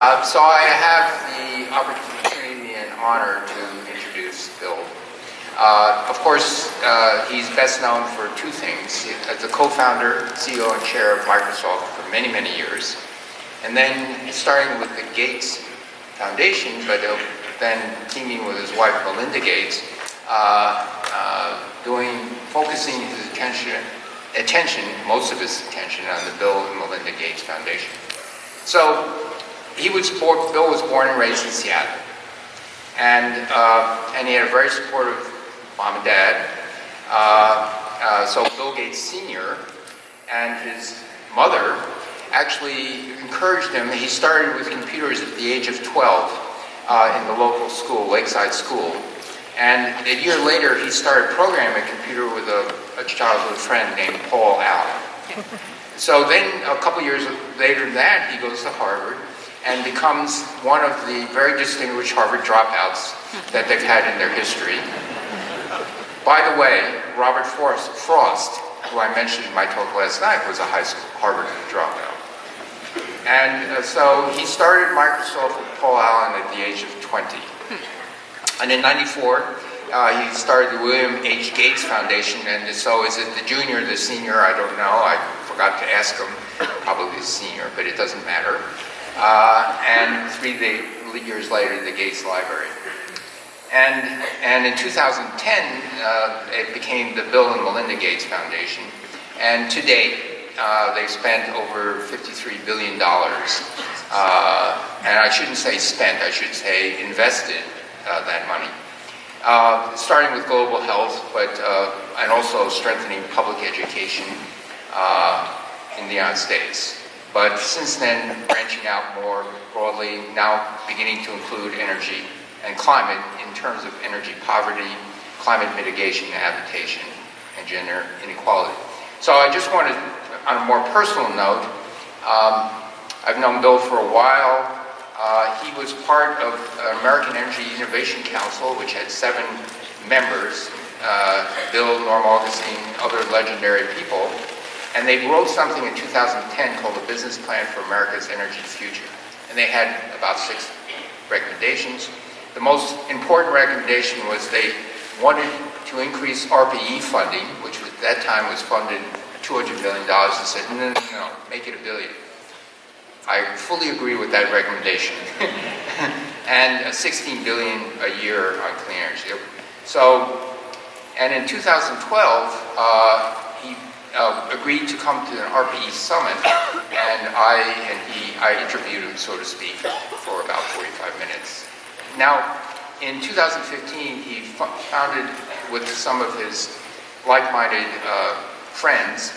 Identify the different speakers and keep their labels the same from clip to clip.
Speaker 1: So I have the opportunity and honor to introduce Bill. Of course, he's best known for two things. As the co-founder, CEO, and chair of Microsoft for many, many years. And then starting with the Gates Foundation, but then teaming with his wife, Melinda Gates, focusing his attention, most of his attention, on the Bill and Melinda Gates Foundation. So Bill was born and raised in Seattle, and he had a very supportive mom and dad. So Bill Gates Sr. and his mother actually encouraged him. He started with computers at the age of 12 in the local school, Lakeside School. And a year later, he started programming a computer with a childhood friend named Paul Allen. So then, a couple years later than that, he goes to Harvard and becomes one of the very distinguished Harvard dropouts that they've had in their history. By the way, Robert Frost, who I mentioned in my talk last night, was a high school Harvard dropout. And so he started Microsoft with Paul Allen at the age of 20. And in '94, he started the William H. Gates Foundation, and so is it the junior or the senior? I don't know. I forgot to ask him. Probably the senior, but it doesn't matter. And 3 years later, the Gates Library. And in 2010, it became the Bill and Melinda Gates Foundation. And to date, they've spent over $53 billion. And I shouldn't say spent, I should say invested that money. Starting with global health, and also strengthening public education in the United States. But since then, branching out more broadly, now beginning to include energy and climate in terms of energy poverty, climate mitigation and adaptation, and gender inequality. So I just wanted, on a more personal note, I've known Bill for a while. He was part of American Energy Innovation Council, which had 7 members, Bill, Norm Augustine, other legendary people. And they wrote something in 2010 called the Business Plan for America's Energy Future. And they had about 6 recommendations. The most important recommendation was they wanted to increase RPE funding, which at that time was funded $200 million, and said, no, make it $1 billion. I fully agree with that recommendation. And $16 billion a year on clean energy. So, and in 2012, he agreed to come to an RPE summit, and I interviewed him, so to speak, for about 45 minutes. Now, in 2015, he founded, with some of his like-minded friends,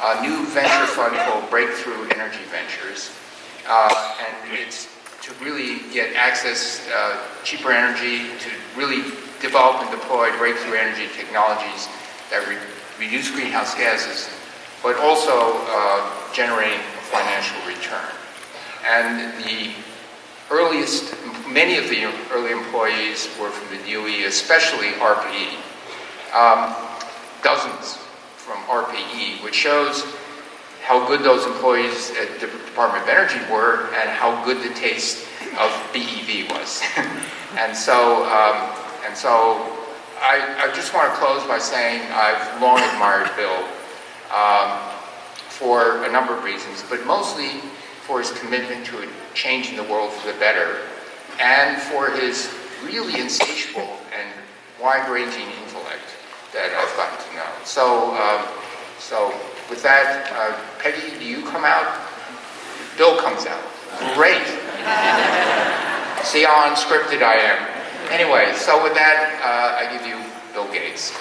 Speaker 1: a new venture fund called Breakthrough Energy Ventures. And it's to really get access, cheaper energy, to really develop and deploy breakthrough energy technologies that reduce greenhouse gases, but also generating a financial return. And many of the early employees were from the DOE, especially RPE. Dozens from RPE, which shows how good those employees at the Department of Energy were and how good the taste of BEV was. and so I just want to close by saying I've long admired Bill for a number of reasons, but mostly for his commitment to changing the world for the better, and for his really insatiable and wide-ranging intellect that I've gotten to know. So with that, Peggy, do you come out? Bill comes out. Great. See how unscripted I am. Anyway, so with that, I give you Bill Gates.